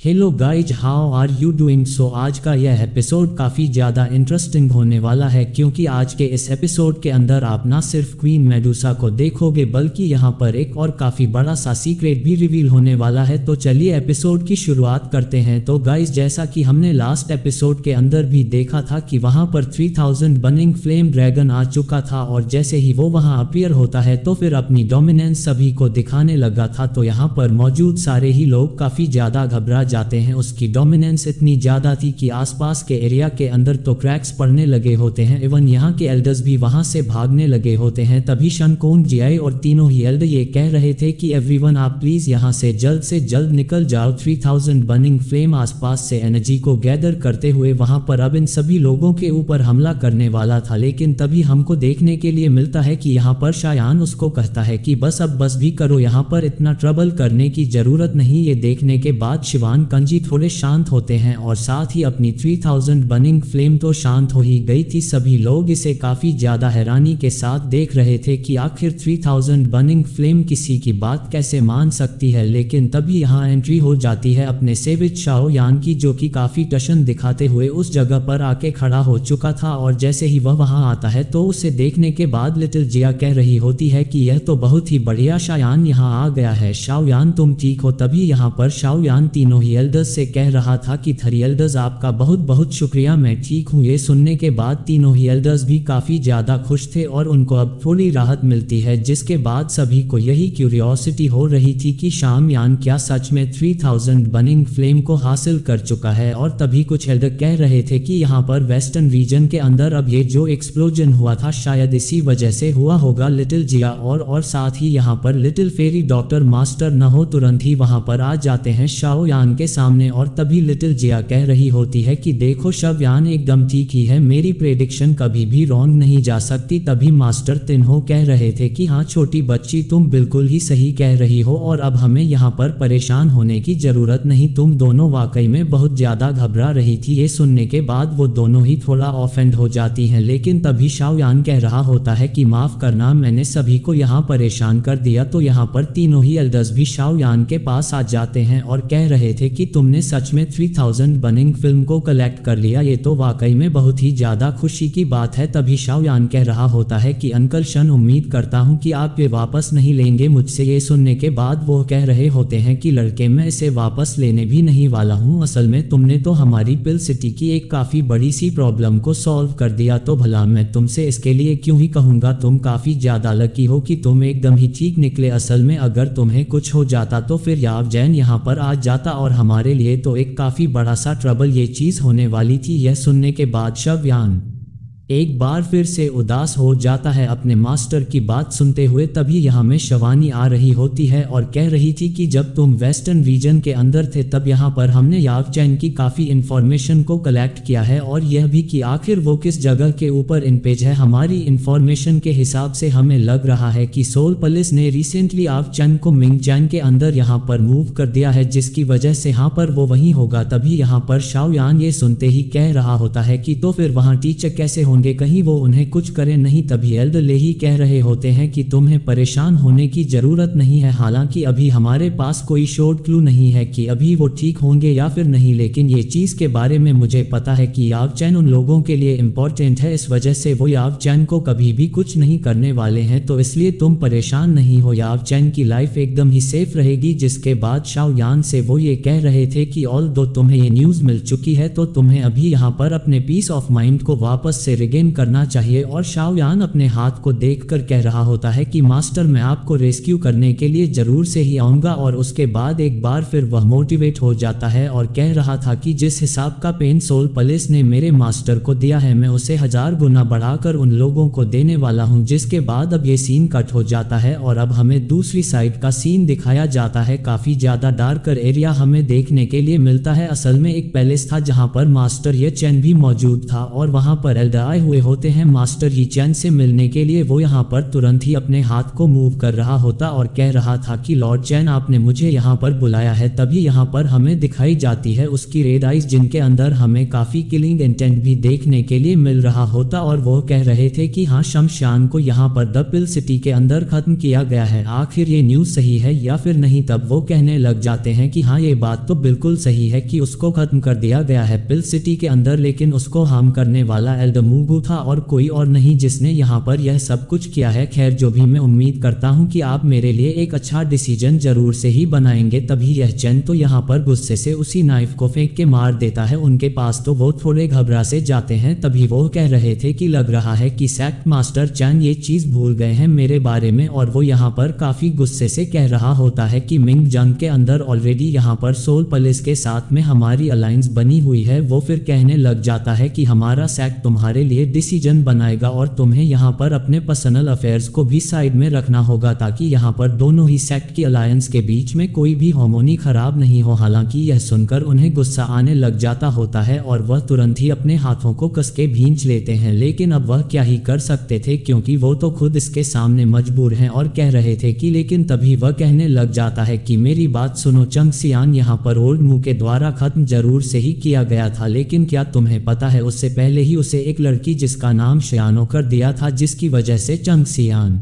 Hello guys, how are you doing. So आज का यह एपिसोड काफ़ी ज़्यादा इंटरेस्टिंग होने वाला है क्योंकि आज के इस एपिसोड के अंदर आप ना सिर्फ क्वीन मेडुसा को देखोगे बल्कि यहाँ पर एक और काफ़ी बड़ा सा सीक्रेट भी रिवील होने वाला है। तो चलिए एपिसोड की शुरुआत करते हैं। तो गाइज, जैसा कि हमने लास्ट एपिसोड के अंदर भी देखा था कि वहाँ पर 3000 बर्निंग फ्लेम ड्रैगन आ चुका था और जैसे ही वो वहाँ अपीयर होता है तो फिर अपनी डोमिनेंस सभी को दिखाने लगा था। तो यहाँ पर मौजूद सारे ही लोग काफ़ी ज़्यादा घबरा जाते हैं। उसकी डोमिनेंस इतनी ज्यादा थी कि आसपास के एरिया के अंदर तो क्रैक्स पड़ने लगे होते हैं। इवन यहाँ के एल्डर्स भी वहां से भागने लगे होते हैं। तभी शन कुंग, जियाई और तीनों ही एल्डर ये कह रहे थे कि एवरीवन आप प्लीज यहाँ से जल्द निकल जाओ। 3000 बर्निंग फ्लेम आसपास से एनर्जी को गैदर करते हुए वहां पर अब इन सभी लोगों के ऊपर हमला करने वाला था। लेकिन तभी हमको देखने के लिए मिलता है कि यहाँ पर शायान उसको कहता है कि बस भी करो, यहाँ पर इतना ट्रबल करने की जरूरत नहीं। ये देखने के बाद शिवान कंजी थोड़े शांत होते हैं और साथ ही अपनी 3000 बर्निंग फ्लेम तो शांत हो ही गई थी। सभी लोग इसे काफी ज्यादा हैरानी के साथ देख रहे थे कि आखिर 3000 बर्निंग फ्लेम किसी की बात कैसे मान सकती है। लेकिन तभी यहाँ एंट्री हो जाती है अपने सेविज शाओ यान की, जो कि काफी टशन दिखाते हुए उस जगह पर आके खड़ा हो चुका था। और जैसे ही वह वहां आता है तो उसे देखने के बाद लिटिल जिया कह रही होती है कि यह तो बहुत ही बढ़िया शायान यहाँ आ गया है। शाओयान तुम ठीक हो। तभी यहाँ पर शाओयान तीनों ही एल्डर्स से कह रहा था कि 3 एल्डर्स आपका बहुत बहुत शुक्रिया, मैं ठीक हूँ। ये सुनने के बाद तीनों ही एल्डर्स भी काफी ज्यादा खुश थे और उनको अब थोड़ी राहत मिलती है। जिसके बाद सभी को यही क्यूरियोसिटी हो रही थी कि शाओयान क्या सच में 3000 बर्निंग फ्लेम को हासिल कर चुका है। और तभी कुछ एल्डर कह रहे थे कि यहाँ पर वेस्टर्न रीजन के अंदर अब ये जो एक्सप्लोजन हुआ था शायद इसी वजह से हुआ होगा। लिटिल जिया और साथ ही यहाँ पर लिटिल फेरी डॉक्टर मास्टर नहो तुरंत ही वहां पर आ जाते हैं शाओयान के सामने। और तभी लिटिल जिया कह रही होती है कि देखो शाओयान एकदम ठीक ही है, मेरी प्रेडिक्शन कभी भी रॉन्ग नहीं जा सकती। तभी मास्टर तिन्हो कह रहे थे कि हाँ छोटी बच्ची, तुम बिल्कुल ही सही कह रही हो और अब हमें यहाँ पर परेशान होने की जरूरत नहीं। तुम दोनों वाकई में बहुत ज्यादा घबरा रही थी। ये सुनने के बाद वो दोनों ही थोड़ा ऑफेंड हो जाती हैं। लेकिन तभी शाओयान कह रहा होता है कि माफ करना, मैंने सभी को यहाँ परेशान कर दिया। तो यहाँ पर तीनों ही एल्डर्स भी शाओयान के पास आ जाते हैं और कह रहे थे कि तुमने सच में 3000 बर्निंग फिल्म को कलेक्ट कर लिया, ये तो वाकई में बहुत ही ज्यादा खुशी की बात है। तभी शाओयान कह रहा होता है कि अंकल शन, उम्मीद करता हूँ कि आप ये वापस नहीं लेंगे मुझसे। ये सुनने के बाद वो कह रहे होते हैं कि लड़के, मैं इसे वापस लेने भी नहीं वाला हूँ। असल में तुमने तो हमारी पिल सिटी की एक काफी बड़ी सी प्रॉब्लम को सॉल्व कर दिया, तो भला मैं तुमसे इसके लिए क्यों ही कहूँगा। तुम काफी ज्यादा लकी हो कि तुम एकदम ही ठीक निकले। असल में अगर तुम्हें कुछ हो जाता तो फिर याव जैन यहाँ पर आ जाता और हमारे लिए तो एक काफी बड़ा सा ट्रबल ये चीज होने वाली थी। यह सुनने के बाद शाओयान एक बार फिर से उदास हो जाता है अपने मास्टर की बात सुनते हुए। तभी यहाँ में शवानी आ रही होती है और कह रही थी कि जब तुम वेस्टर्न रीजन के अंदर थे तब यहाँ पर हमने याव चैन की काफी इंफॉर्मेशन को कलेक्ट किया है और यह भी कि आखिर वो किस जगह के ऊपर इन पेज है। हमारी इंफॉर्मेशन के हिसाब से हमें लग रहा है कि सोल पुलिस ने रिसेंटली याव चैन को मिंग चैन के अंदर यहाँ पर मूव कर दिया है, जिसकी वजह से यहाँ पर वो वहीं होगा। तभी यहाँ पर शाओयान ये सुनते ही कह रहा होता है कि तो फिर वहाँ टीचर कैसे होंगे, कहीं वो उन्हें कुछ करे नहीं। तभी एल्डर ले ही कह रहे होते हैं कि तुम्हें परेशान होने की जरूरत नहीं है, हालांकि अभी हमारे पास कोई शॉर्ट क्लू नहीं है कि अभी वो ठीक होंगे या फिर नहीं, लेकिन ये चीज के बारे में मुझे पता है कि याव चैन उन लोगों के लिए इम्पोर्टेंट है, इस वजह से वो याव चैन को कभी भी कुछ नहीं करने वाले हैं। तो इसलिए तुम परेशान नहीं हो, याव चैन की लाइफ एकदम ही सेफ रहेगी। जिसके बाद शाओयान से वो ये कह रहे थे कि ऑल दो तुम्हें ये न्यूज मिल चुकी है तो तुम्हें अभी यहाँ पर अपने पीस ऑफ माइंड को वापस से रिगेन करना चाहिए। और शाओयान अपने हाथ को देखकर कह रहा होता है कि मास्टर, मैं आपको रेस्क्यू करने के लिए जरूर से ही आऊंगा। और उसके बाद एक बार फिर वह मोटिवेट हो जाता है और कह रहा था कि जिस हिसाब का पेन सोल पुलिस ने मेरे मास्टर को दिया है मैं उसे 1000 गुना बढ़ाकर उन लोगों को देने वाला हूं। जिसके बाद अब ये सीन कट हो जाता है और अब हमें दूसरी साइड का सीन दिखाया जाता है। काफी ज्यादा डार्कर एरिया हमें देखने के लिए मिलता है। असल में एक पैलेस था जहां पर मास्टर ये चैन भी मौजूद था और वहां पर एल्डर आए हुए होते हैं मास्टर यी चैन से मिलने के लिए। वो यहाँ पर तुरंत ही अपने हाथ को मूव कर रहा होता और कह रहा था कि लॉर्ड चैन आपने मुझे यहाँ पर बुलाया है। तभी यहाँ पर हमें दिखाई जाती है उसकी रेड आइज जिनके अंदर हमें काफी किलिंग इंटेंट भी देखने के लिए मिल रहा होता और वो कह रहे थे कि हाँ शमशान को यहाँ पर द पिल सिटी के अंदर खत्म किया गया है। आखिर ये न्यूज़ सही है या फिर नहीं। तब वो कहने लग जाते हैं कि हाँ ये बात तो बिल्कुल सही है कि उसको खत्म कर दिया गया है पिल सिटी के अंदर, लेकिन उसको हार्म करने वाला एल्डमूगू था और कोई और नहीं जिसने यहाँ पर यह सब कुछ किया है। खैर जो भी, मैं उम्मीद करता हूँ कि आप मेरे लिए एक अच्छा डिसीजन जरूर से ही बनाएंगे। तभी यह चैन तो यहाँ पर गुस्से से उसी नाइफ को फेंक के मार देता है उनके पास। तो वो थोड़े घबरा से जाते हैं। तभी वो कह रहे थे कि लग रहा है कि सेक्ट मास्टर चैन ये चीज भूल गए हैं मेरे बारे में। और वो यहाँ पर काफी गुस्से से कह रहा होता है कि मिंग जंग के अंदर ऑलरेडी यहाँ पर सोल पुलिस के साथ में हमारी अलायंस बनी हुई है। वो फिर कहने लग जाता है कि हमारा सेक्ट तुम्हारे लिए डिसीजन बनाएगा और तुम्हें यहाँ पर अपने पर्सनल अफेयर्स को भी साइड में रखना होगा ताकि यहाँ पर दोनों ही सेक्ट की अलायंस के बीच में कोई भी हार्मोनी खराब नहीं हो। हालांकि यह सुनकर उन्हें गुस्सा आने लग जाता होता है और वह तुरंत ही अपने हाथों को कस के भींच लेते हैं, लेकिन अब वह क्या ही कर सकते थे क्योंकि वो तो खुद इसके सामने मजबूर हैं और कह रहे थे कि लेकिन तभी वह कहने लग जाता है कि मेरी बात सुनो चंगसियान, यहाँ पर ओल्ड मू के द्वारा खत्म जरूर से ही किया गया था, लेकिन क्या तुम्हें पता है उससे पहले ही उसे एक लड़की जिसका नाम शयानो कर दिया था, जिसकी वजह से चंगसियान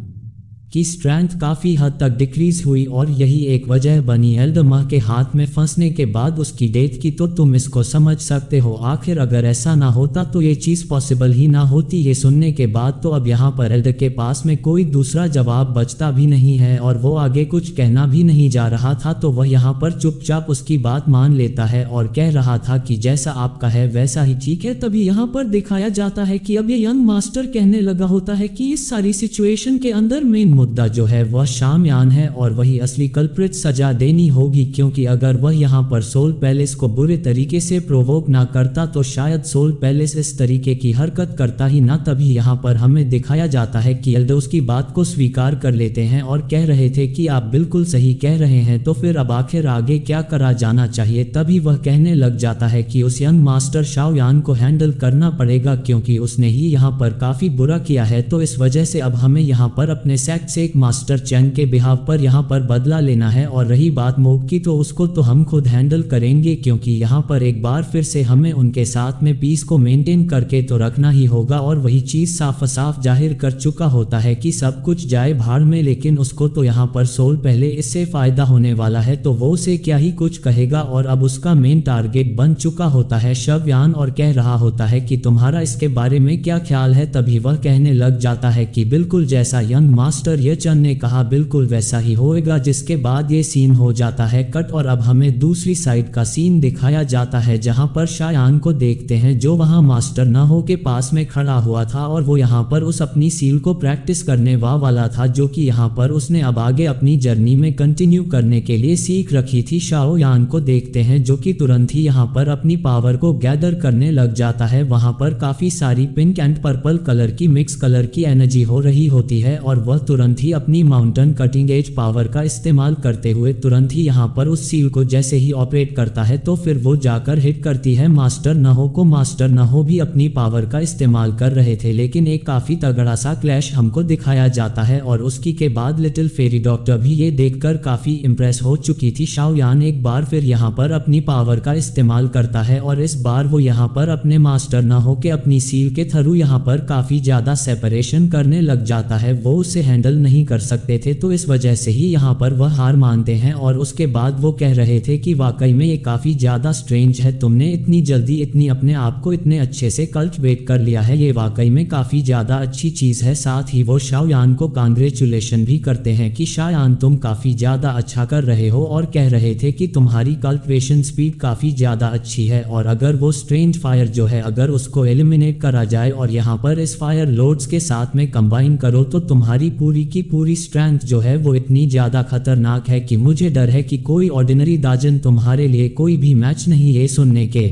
की स्ट्रेंथ काफ़ी हद तक डिक्रीज हुई और यही एक वजह बनी एल्डमा के हाथ में फंसने के बाद उसकी डेथ की। तो तुम इसको समझ सकते हो। आखिर अगर ऐसा ना होता तो ये चीज़ पॉसिबल ही ना होती। ये सुनने के बाद तो अब यहाँ पर एल्ड के पास में कोई दूसरा जवाब बचता भी नहीं है और वो आगे कुछ कहना भी नहीं जा रहा था। तो वह यहाँ पर चुपचाप उसकी बात मान लेता है और कह रहा था कि जैसा आपका है वैसा ही ठीक है। तभी यहाँ पर दिखाया जाता है कि अब ये यंग मास्टर कहने लगा होता है कि इस सारी सिचुएशन के अंदर मेन मुद्दा जो है वह शामयान है और वही असली कल्प्रिट सजा देनी होगी, क्योंकि अगर वह यहाँ पर सोल पैलेस को बुरे तरीके से प्रोवोक ना करता तो शायद सोल पैलेस इस तरीके की हरकत करता ही ना। तभी यहाँ पर हमें दिखाया जाता है कि एल्ड उसकी बात को स्वीकार कर लेते हैं और कह रहे थे कि आप बिल्कुल सही कह रहे हैं, तो फिर अब आखिर आगे क्या करा जाना चाहिए। तभी वह कहने लग जाता है कि उस यंग मास्टर शाओयान को हैंडल करना पड़ेगा क्योंकि उसने ही यहाँ पर काफी बुरा किया है। तो इस वजह से अब हमें यहाँ पर अपने सेक्ट से मास्टर चैन के बिहाव पर यहाँ पर बदला लेना है। और रही बात मोग की तो उसको तो हम खुद हैंडल करेंगे, क्योंकि यहाँ पर एक बार फिर से हमें उनके साथ में पीस को मेंटेन करके तो रखना ही होगा। और वही चीज साफ साफ जाहिर कर चुका होता है कि सब कुछ जाए भाड़ में, लेकिन उसको तो यहाँ पर सोल पहले इससे फायदा होने वाला है तो वो उसे क्या ही कुछ कहेगा। और अब उसका मेन टारगेट बन चुका होता है शवयान और कह रहा होता है कि तुम्हारा इसके बारे में क्या ख्याल है। तभी वह कहने लग जाता है कि बिल्कुल जैसा यंग मास्टर ये चैन ने कहा बिल्कुल वैसा ही होएगा। जिसके बाद ये सीन हो जाता है कट और अब हमें दूसरी साइड का सीन दिखाया जाता है जहां पर शायान को देखते हैं जो वहां मास्टर नाहो के पास में खड़ा हुआ था और वो यहां पर उस अपनी सील को प्रैक्टिस करने वाला था जो कि यहां पर उसने अब आगे अपनी जर्नी में कंटिन्यू करने के लिए सीख रखी थी। शाओयान को देखते हैं जो कि तुरंत ही यहां पर अपनी पावर को गैदर करने लग जाता है। वहां पर काफी सारी पिंक एंड पर्पल कलर की मिक्स कलर की एनर्जी हो रही होती है और वह तुरंत ही अपनी माउंटेन कटिंग एज पावर का इस्तेमाल करते हुए तुरंत ही यहाँ पर उस सील को जैसे ही ऑपरेट करता है तो फिर वो जाकर हिट करती है मास्टर नाहो को। मास्टर नाहो भी अपनी पावर का इस्तेमाल कर रहे थे, लेकिन एक काफी तगड़ा सा क्लैश हमको दिखाया जाता है और उसकी के बाद लिटिल फेरी डॉक्टर भी ये देखकर काफी इम्प्रेस हो चुकी थी। शाओयान एक बार फिर यहाँ पर अपनी पावर का इस्तेमाल करता है और इस बार वो यहाँ पर अपने मास्टर नाहो के अपनी सील के थ्रू यहाँ पर काफी ज्यादा सेपरेशन करने लग जाता है। वो उसे हैंडल नहीं कर सकते थे तो इस वजह से ही यहाँ पर वह हार मानते हैं और उसके बाद वो कह रहे थे कि वाकई में ये काफी ज्यादा स्ट्रेंज है, तुमने इतनी जल्दी इतनी अपने आप को इतने अच्छे से कल्टिवेट कर लिया है, ये वाकई में काफी ज्यादा अच्छी चीज है। साथ ही वो शाओयान को कांग्रेचुलेशन भी करते हैं कि शाओयान तुम काफी ज्यादा अच्छा कर रहे हो और कह रहे थे कि तुम्हारी कल्टिवेशन स्पीड काफी ज्यादा अच्छी है और अगर वो स्ट्रेंज फायर जो है अगर उसको एलिमिनेट करा जाए और यहाँ पर इस फायर लोड्स के साथ में कंबाइन करो तो तुम्हारी पूरी की पूरी स्ट्रेंथ जो है वो इतनी ज्यादा खतरनाक है कि मुझे डर है कि कोई ऑर्डिनरी दाजन तुम्हारे लिए कोई भी मैच नहीं। ये सुनने के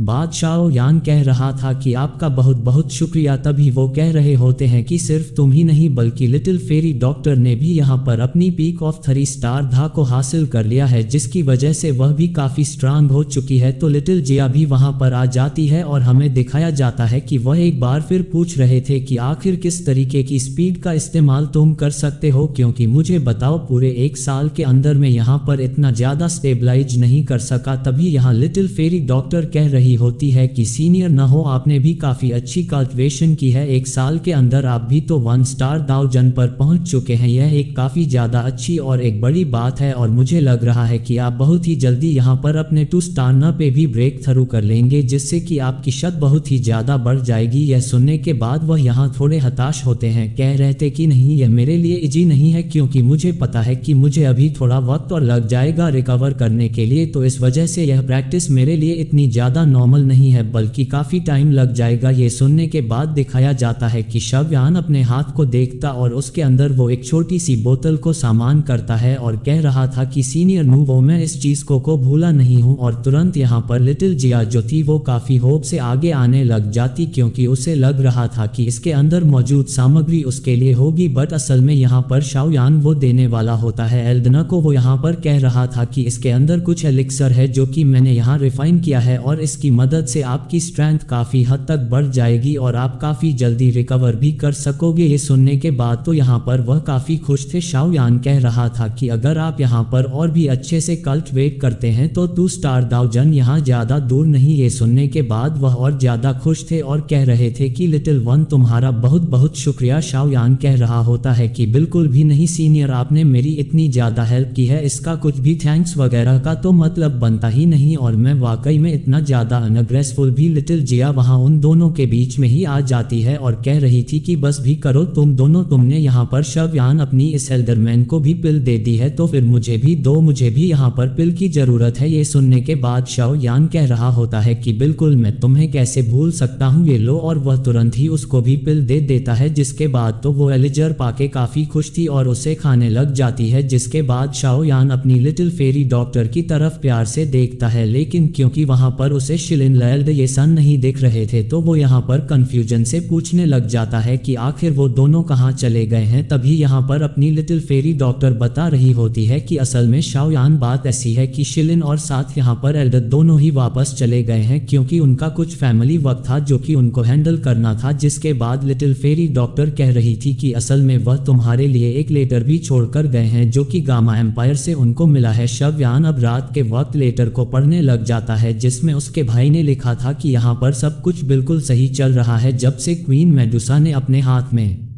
बाद शाओ यान कह रहा था कि आपका बहुत बहुत शुक्रिया। तभी वो कह रहे होते हैं कि सिर्फ तुम ही नहीं बल्कि लिटिल फेरी डॉक्टर ने भी यहाँ पर अपनी पीक ऑफ 3 स्टार धा को हासिल कर लिया है, जिसकी वजह से वह भी काफ़ी स्ट्रांग हो चुकी है। तो लिटिल जिया भी वहाँ पर आ जाती है और हमें दिखाया जाता है कि वह एक बार फिर पूछ रहे थे कि आखिर किस तरीके की स्पीड का इस्तेमाल तुम कर सकते हो, क्योंकि मुझे बताओ पूरे 1 साल के अंदर में यहाँ पर इतना ज़्यादा स्टेबलाइज नहीं कर सका। तभी यहाँ लिटिल फेरी डॉक्टर कह रही होती है कि सीनियर न हो, आपने भी काफ़ी अच्छी कल्टिवेशन की है, 1 साल के अंदर आप भी तो 1 स्टार दाओजन पर पहुंच चुके हैं। यह एक काफ़ी ज़्यादा अच्छी और एक बड़ी बात है और मुझे लग रहा है कि आप बहुत ही जल्दी यहाँ पर अपने 2 स्टार न पे भी ब्रेक थ्रू कर लेंगे, जिससे कि आपकी शत बहुत ही ज़्यादा बढ़ जाएगी। यह सुनने के बाद वह यहाँ थोड़े हताश होते हैं, कह रहे थे कि नहीं, यह मेरे लिए इजी नहीं है, क्योंकि मुझे पता है कि मुझे अभी थोड़ा वक्त और लग जाएगा रिकवर करने के लिए, तो इस वजह से यह प्रैक्टिस मेरे लिए इतनी ज़्यादा नॉर्मल नहीं है, बल्कि काफ़ी टाइम लग जाएगा। ये सुनने के बाद दिखाया जाता है कि शाओयान अपने हाथ को देखता और उसके अंदर वो एक छोटी सी बोतल को सामान करता है और कह रहा था कि सीनियर नू, वो मैं इस चीज़ को भूला नहीं हूँ। और तुरंत यहाँ पर लिटिल जिया जो थी वो काफ़ी होप से आगे आने लग जाती, क्योंकि उसे लग रहा था कि इसके अंदर मौजूद सामग्री उसके लिए होगी, बट असल में यहाँ पर शाओयान वो देने वाला होता है एल्दना को। वो यहाँ पर कह रहा था कि इसके अंदर कुछ एलिक्सर है जो कि मैंने यहाँ रिफाइन किया है और इसकी मदद से आपकी स्ट्रेंथ काफ़ी हद तक बढ़ जाएगी और आप काफ़ी जल्दी रिकवर भी कर सकोगे। ये सुनने के बाद तो यहाँ पर वह काफ़ी खुश थे। शाओयान कह रहा था कि अगर आप यहाँ पर और भी अच्छे से कल्टिवेट करते हैं तो 2 स्टार दाओजन यहाँ ज़्यादा दूर नहीं। ये सुनने के बाद वह और ज़्यादा खुश थे और कह रहे थे कि लिटिल वन, तुम्हारा बहुत बहुत शुक्रिया। शाओयान कह रहा होता है कि बिल्कुल भी नहीं सीनियर, आपने मेरी इतनी ज़्यादा हेल्प की है, इसका कुछ भी थैंक्स वगैरह का तो मतलब बनता ही नहीं, और मैं वाकई में इतना ज़्यादा अनग्रेसफुल भी। लिटिल जिया वहाँ उन दोनों के बीच में ही आ जाती है और कह रही थी कि बस भी करो तुम दोनों, तुमने यहाँ पर शाओयान अपनी इस एल्डरमैन को भी पिल दे दी है, तो फिर मुझे भी दो, मुझे भी यहाँ पर पिल की ज़रूरत है। ये सुनने के बाद शाओयान कह रहा होता है कि बिल्कुल, मैं तुम्हें कैसे भूल सकता हूँ, ये लो, और वह तुरंत ही उसको भी पिल दे देता है। जिसके बाद तो वो एलिजर पाके काफ़ी खुश थी और उसे खाने लग जाती है। जिसके बाद शाओयान अपनी लिटिल फेरी डॉक्टर की तरफ प्यार से देखता है, लेकिन क्योंकि वहाँ पर उसे शिलिन लैल्ड ये सन नहीं दिख रहे थे तो वो यहाँ पर कंफ्यूजन से पूछने लग जाता है कि आखिर वो दोनों कहाँ चले गए हैं। तभी यहाँ पर अपनी लिटिल फेरी डॉक्टर बता रही होती है कि असल में शाओयान, बात ऐसी है कि शिलिन और साथ यहाँ पर एल्डर दोनों ही वापस चले गए हैं, क्योंकि उनका कुछ फैमिली वर्क था जो कि उनको हैंडल करना था। जिसके बाद लिटिल फेरी डॉक्टर कह रही थी कि असल में वह तुम्हारे लिए एक लेटर भी छोड़कर गए हैं जो कि गामा एम्पायर से उनको मिला है। शाओयान अब रात के वक्त लेटर को पढ़ने लग जाता है, जिसमें उसके भाई ने लिखा था कि यहाँ पर सब कुछ बिल्कुल सही चल रहा है जब से क्वीन मेडुसा ने अपने हाथ में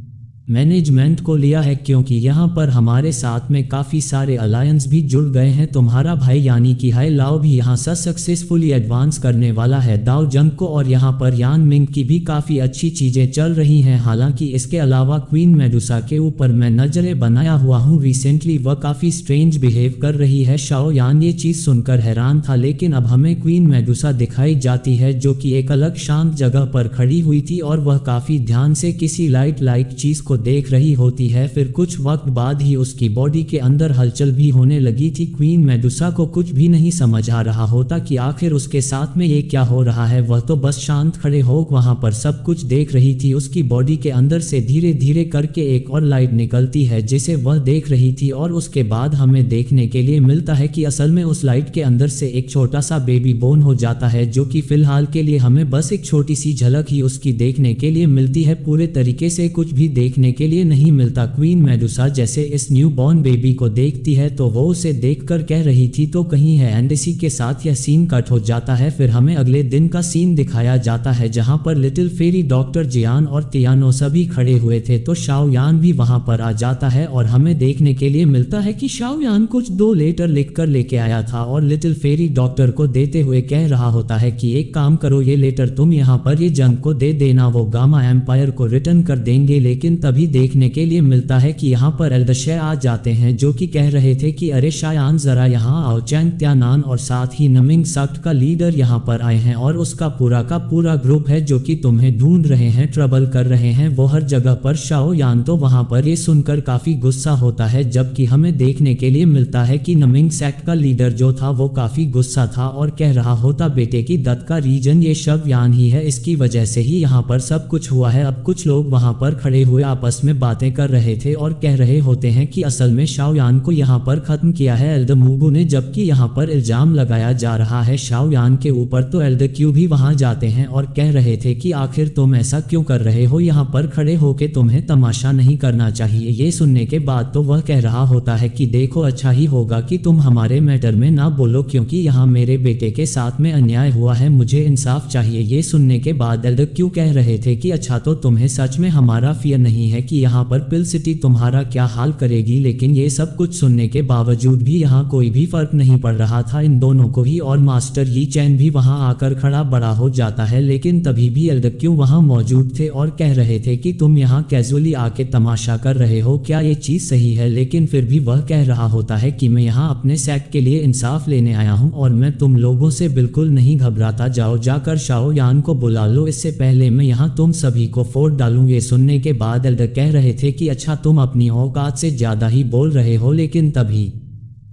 मैनेजमेंट को लिया है, क्योंकि यहाँ पर हमारे साथ में काफ़ी सारे अलायंस भी जुड़ गए हैं। तुम्हारा भाई यानी कि हाई लाओ भी यहाँ से सक्सेसफुली एडवांस करने वाला है दाओ जंग को, और यहाँ पर यान मिंग की भी काफ़ी अच्छी चीज़ें चल रही हैं। हालांकि इसके अलावा क्वीन मेडुसा के ऊपर मैं नज़रें बनाया हुआ हूँ, रिसेंटली वह काफ़ी स्ट्रेंज बिहेव कर रही है। शाओयान ये चीज़ सुनकर हैरान था, लेकिन अब हमें क्वीन मेडुसा दिखाई जाती है जो कि एक अलग शांत जगह पर खड़ी हुई थी और वह काफ़ी ध्यान से किसी लाइट चीज़ को देख रही होती है। फिर कुछ वक्त बाद ही उसकी बॉडी के अंदर हलचल भी होने लगी थी। क्वीन मेडुसा को कुछ भी नहीं समझ आ रहा होता कि आखिर उसके साथ में ये क्या हो रहा है। वह तो बस शांत खड़े हो वहां पर सब कुछ देख रही थी। उसकी बॉडी के अंदर से धीरे धीरे करके एक और लाइट निकलती है जिसे वह देख रही थी, और उसके बाद हमें देखने के लिए मिलता है कि असल में उस लाइट के अंदर से एक छोटा सा बेबी बोन हो जाता है, जो कि फिलहाल के लिए हमें बस एक छोटी सी झलक ही उसकी देखने के लिए मिलती है, पूरे तरीके से कुछ भी देखने के लिए नहीं मिलता। क्वीन मेडुसा जैसे इस न्यू बॉर्न बेबी को देखती है तो वो उसे देखकर कह रही थी तो कहीं है, एंड इसी के साथ यह सीन कट हो जाता है। फिर हमें अगले दिन का सीन दिखाया जाता है जहां पर लिटिल फेरी डॉक्टर जियान और तियानो सभी खड़े हुए थे, तो शाओयान भी वहां पर आ जाता है और हमें देखने के लिए मिलता है कि शाओयान कुछ 2 लेटर लिखकर लेके आया था और लिटिल फेरी डॉक्टर को देते हुए कह रहा होता है कि एक काम करो, ये लेटर तुम यहाँ पर ये जंग को दे देना, वो गामा एम्पायर को रिटर्न कर देंगे। लेकिन तब तभी देखने के लिए मिलता है कि यहाँ पर एल्डशे आ जाते हैं जो कि कह रहे थे कि अरे शायान जरा यहाँ आओ। चैन त्यानान और साथ ही नमिंग सेक्ट का लीडर यहाँ पर आए हैं और उसका पूरा का पूरा ग्रुप है जो कि तुम्हें ढूंढ रहे हैं, ट्रबल कर रहे हैं वो हर जगह पर। शाओ यान तो वहाँ पर ये सुनकर काफी गुस्सा होता है, जबकि हमें देखने के लिए मिलता है कि नमिंग सेक्ट का लीडर जो था वो काफी गुस्सा था और कह रहा होता बेटे की दत्त का रीजन ये शव यान ही है, इसकी वजह से ही यहाँ पर सब कुछ हुआ है। अब कुछ लोग वहाँ पर खड़े हुए आपस में बातें कर रहे थे और कह रहे होते हैं कि असल में शाओ यान को यहाँ पर खत्म किया है एल्डर मूगू ने, जबकि यहाँ पर इल्जाम लगाया जा रहा है शाओ यान के ऊपर। तो एल्डर क्यू भी वहाँ जाते हैं और कह रहे थे कि आखिर तुम ऐसा क्यों कर रहे हो, यहाँ पर खड़े होके तुम्हें तमाशा नहीं करना चाहिए। ये सुनने के बाद तो वह कह रहा होता है कि देखो अच्छा ही होगा कि तुम हमारे मैटर में ना बोलो, क्योंकि यहाँ मेरे बेटे के साथ में अन्याय हुआ है, मुझे इंसाफ चाहिए। ये सुनने के बाद एल्डर क्यू कह रहे थे कि अच्छा तो तुम्हें सच में हमारा फियर नहीं है कि यहाँ पर पिल सिटी तुम्हारा क्या हाल करेगी। लेकिन ये सब कुछ सुनने के बावजूद भी यहाँ कोई भी फर्क नहीं पड़ रहा था इन दोनों को ही, और मास्टर यी चैन भी वहाँ आकर खड़ा बड़ा हो जाता है। लेकिन तभी भी एल्डर क्यू वहाँ मौजूद थे और कह रहे थे कि तुम यहाँ कैजुअली आके तमाशा कर रहे हो, क्या ये चीज़ सही है? लेकिन फिर भी वह कह रहा होता है कि मैं यहाँ अपने सेक्ट के लिए इंसाफ लेने आया हूँ और मैं तुम लोगों से बिल्कुल नहीं घबराता। जाओ जाकर शाओ यान को बुला लो, इससे पहले मैं यहाँ तुम सभी को फोड़ डालूं। ये सुनने के बाद एल्डर कह रहे थे कि अच्छा तुम अपनी औकात से ज़्यादा ही बोल रहे हो। लेकिन तभी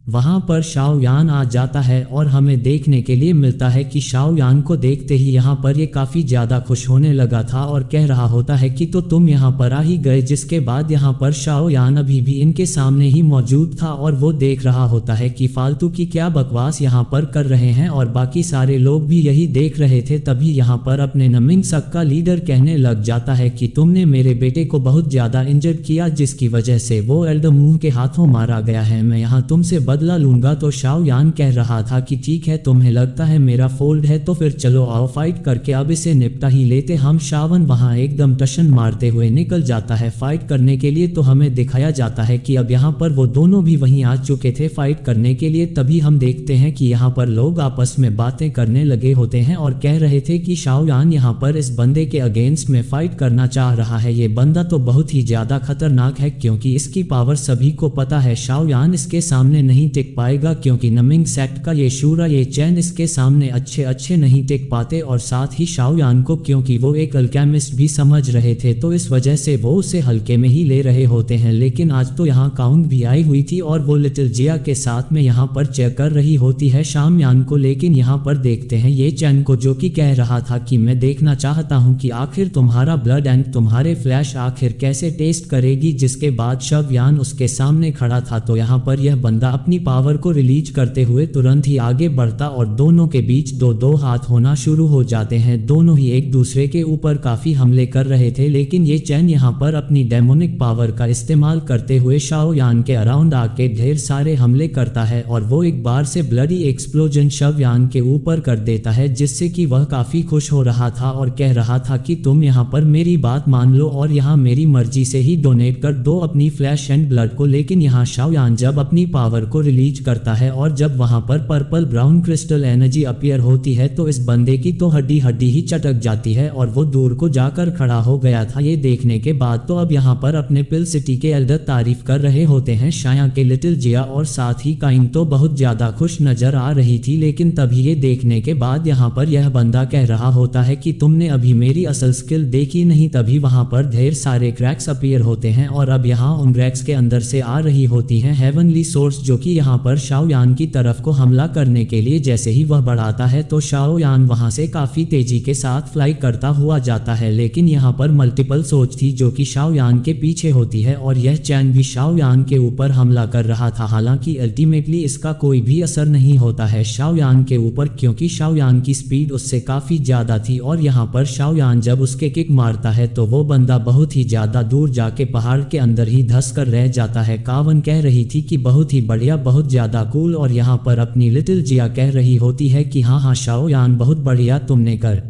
वहाँ पर शाओ यान आ जाता है और हमें देखने के लिए मिलता है कि शाओ यान को देखते ही यहाँ पर ये काफ़ी ज़्यादा खुश होने लगा था और कह रहा होता है कि तो तुम यहाँ पर आ ही गए। जिसके बाद यहाँ पर शाओ यान अभी भी इनके सामने ही मौजूद था और वो देख रहा होता है कि फालतू की क्या बकवास यहाँ पर कर रहे हैं, और बाकी सारे लोग भी यही देख रहे थे। तभी यहाँ पर अपने नमिंग सेक्ट का लीडर कहने लग जाता है कि तुमने मेरे बेटे को बहुत ज़्यादा इंजर्ड किया, जिसकी वजह से वो एल्डर मूव के हाथों मारा गया है, मैं यहाँ तुमसे बदला लूंगा। तो शाओ यान कह रहा था कि ठीक है, तुम्हें लगता है मेरा फोल्ड है तो फिर चलो आओ फाइट करके अब इसे निपटा ही लेते हम। शावन वहां एकदम टशन मारते हुए निकल जाता है फाइट करने के लिए। तो हमें दिखाया जाता है कि अब यहाँ पर वो दोनों भी वहीं आ चुके थे फाइट करने के लिए। तभी हम देखते हैं कि यहाँ पर लोग आपस में बातें करने लगे होते हैं और कह रहे थे कि शाओ यान यहाँ पर इस बंदे के अगेंस्ट में फाइट करना चाह रहा है। ये बंदा तो बहुत ही ज्यादा खतरनाक है क्योंकि इसकी पावर सभी को पता है। शाओ यान इसके सामने नहीं टिक पाएगा क्योंकि नमिंग सेक्ट का ये शूरा ये चैन इसके सामने अच्छे नहीं टिक पाते, और साथ ही शाओ यान को क्योंकि वो एक अल्केमिस्ट भी समझ रहे थे तो इस वजह से वो उसे हल्के में ही ले रहे होते हैं। लेकिन आज तो यहाँ काउंट भी आई हुई थी और वो लिटिल जिया के साथ में यहाँ पर चेक कर रही होती है शाम यान को। लेकिन यहाँ पर देखते हैं ये चैन को जो कि कह रहा था कि मैं देखना चाहता हूँ कि आखिर तुम्हारा ब्लड एंड तुम्हारे फ्लैश आखिर कैसे टेस्ट करेगी। जिसके बाद शव यान उसके सामने खड़ा था तो यहाँ पर यह बंदा अपनी पावर को रिलीज करते हुए तुरंत ही आगे बढ़ता और दोनों के बीच दो हाथ होना शुरू हो जाते हैं। दोनों ही एक दूसरे के ऊपर काफी हमले कर रहे थे, लेकिन ये चैन यहाँ पर अपनी डेमोनिक पावर का इस्तेमाल करते हुए शाओ यान के अराउंड आके ढेर सारे हमले करता है और वो एक बार से ब्लडी एक्सप्लोजन शव यान के ऊपर कर देता है, जिससे कि वह काफी खुश हो रहा था और कह रहा था कि तुम यहाँ पर मेरी बात मान लो और यहाँ मेरी मर्जी से ही डोनेट कर दो अपनी फ्लैश एंड ब्लड को। लेकिन यहाँ शाओ यान जब अपनी पावर को रिलीज करता है और जब वहां पर purple brown crystal energy appear होती है तो इस बंदे की तो हड्डी ही चटक जाती है और वो दूर को जाकर खड़ा हो गया था। ये देखने के बाद तो अब यहाँ पर अपने पिल सिटी के एल्डर तारीफ कर रहे होते हैं शाया के लिटिल जिया, और साथ ही काइन तो बहुत ज्यादा खुश नजर आ रही थी। लेकिन तभी ये देखने के बाद यहाँ पर यह बंदा कह रहा होता है कि तुमने अभी मेरी असल स्किल देखी नहीं। तभी वहां पर ढेर सारे क्रैक्स अपीयर होते हैं और अब यहाँ उन क्रैक्स के अंदर से आ रही होती है हेवनली सोर्स, जो कि यहाँ पर शाओ यान की तरफ को हमला करने के लिए जैसे ही वह बढ़ाता है तो शाओ यान वहां से काफी तेजी के साथ फ्लाई करता हुआ जाता है। लेकिन यहाँ पर मल्टीपल सोच थी जो कि शाओ यान के पीछे होती है और यह चैन भी शाओ यान के ऊपर हमला कर रहा था। हालांकि अल्टीमेटली इसका कोई भी असर नहीं होता है शाओ यान के ऊपर क्योंकि शाओ यान की स्पीड उससे काफी ज्यादा थी, और यहाँ पर शाओ यान जब उसके किक मारता है तो वो बंदा बहुत ही ज्यादा दूर जाके पहाड़ के अंदर ही धंस कर रह जाता है। कावन कह रही थी कि बहुत ही बढ़िया, बहुत ज्यादा कूल, और यहाँ पर अपनी लिटिल जिया कह रही होती है कि हाँ शाओ यान बहुत बढ़िया तुमने कर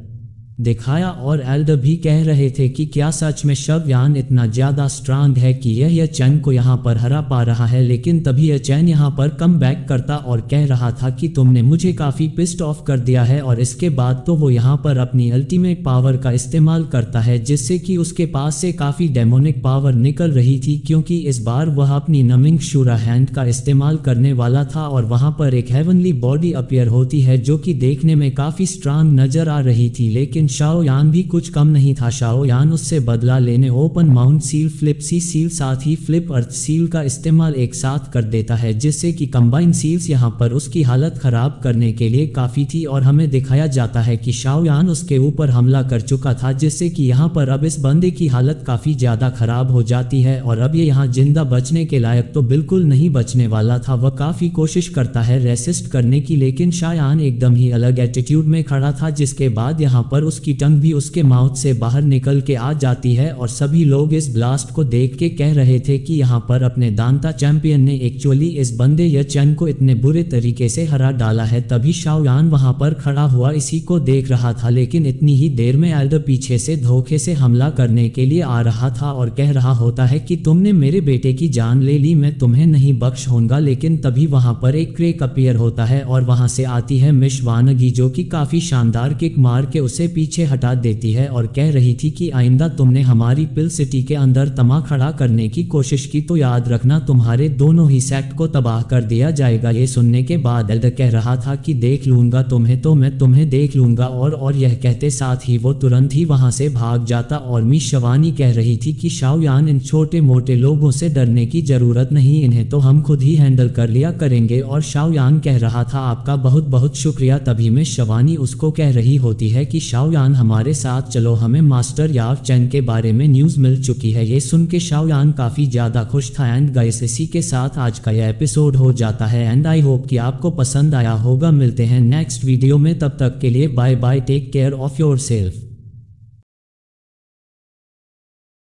दिखाया और एल्डर भी कह रहे थे कि क्या सच में शाओयान इतना ज़्यादा स्ट्रांग है कि यह चैन को यहाँ पर हरा पा रहा है। लेकिन तभी यह चैन यहाँ पर कम बैक करता और कह रहा था कि तुमने मुझे काफ़ी पिस्ड ऑफ कर दिया है। और इसके बाद तो वो यहाँ पर अपनी अल्टीमेट पावर का इस्तेमाल करता है जिससे कि उसके पास से काफ़ी डेमोनिक पावर निकल रही थी, क्योंकि इस बार वह अपनी नमिंग शूरा हैंड का इस्तेमाल करने वाला था और वहाँ पर एक हेवनली बॉडी अपीयर होती है जो कि देखने में काफ़ी स्ट्रांग नजर आ रही थी। लेकिन शाओयान भी कुछ कम नहीं था। शाओयान उससे बदला लेने ओपन माउंट सील, फ्लिप सी सील, साथ ही फ्लिप अर्थ सील का इस्तेमाल एक साथ कर देता है जिससे कि कंबाइन सील्स यहाँ पर उसकी हालत खराब करने के लिए काफ़ी थी। और हमें दिखाया जाता है कि शाओयान उसके ऊपर हमला कर चुका था जिससे कि यहाँ पर अब इस बंदे की हालत काफ़ी ज़्यादा खराब हो जाती है और अब ये यहाँ जिंदा बचने के लायक तो बिल्कुल नहीं बचने वाला था। वह काफ़ी कोशिश करता है रेसिस्ट करने की, लेकिन शाओयान एकदम ही अलग एटीट्यूड में खड़ा था जिसके बाद यहाँ पर उसकी टंग भी उसके माउथ से बाहर निकल के आ जाती है। और सभी लोग इस ब्लास्ट को देख के कह रहे थे कि यहाँ पर अपने दांता चैंपियन ने एक्चुअली इस बंदे या चैन को इतने बुरे तरीके से हरा डाला है। तभी शाओयान वहाँ पर खड़ा हुआ इसी को देख रहा था, लेकिन इतनी ही देर में एल्डर पीछे से धोखे से हमला करने के लिए आ रहा था और कह रहा होता है कि तुमने मेरे बेटे की जान ले ली, मैं तुम्हें नहीं बख्श होऊंगा। लेकिन तभी वहाँ पर एक क्रेक अपीयर होता है और वहाँ से आती है मिश वानगी जो कि काफ़ी शानदार किक मार के उसे पीछे हटा देती है और कह रही थी कि आइंदा तुमने हमारी पिल सिटी के अंदर तमा खड़ा करने की कोशिश की तो याद रखना तुम्हारे दोनों ही सेक्ट को तबाह कर दिया जाएगा। ये सुनने के बाद एल्डर कह रहा था कि देख लूंगा तुम्हें, तो मैं तुम्हें देख लूंगा। और यह कहते साथ ही वो तुरंत ही वहां से भाग जाता। और मिस शवानी कह रही थी कि शाओयान, इन छोटे मोटे लोगों से डरने की जरूरत नहीं, इन्हें तो हम खुद ही हैंडल कर लिया करेंगे। और शाओयान कह रहा था आपका बहुत बहुत शुक्रिया। तभी मिस शवानी उसको कह रही होती है कि शाओयान हमारे साथ चलो, हमें मास्टर याव चैन के बारे में न्यूज़ मिल चुकी है। ये सुन के शाओयान काफ़ी ज़्यादा खुश था। एंड गाइस, इसी के साथ आज का यह एपिसोड हो जाता है एंड आई होप कि आपको पसंद आया होगा। मिलते हैं नेक्स्ट वीडियो में, तब तक के लिए bye bye, take care of your self.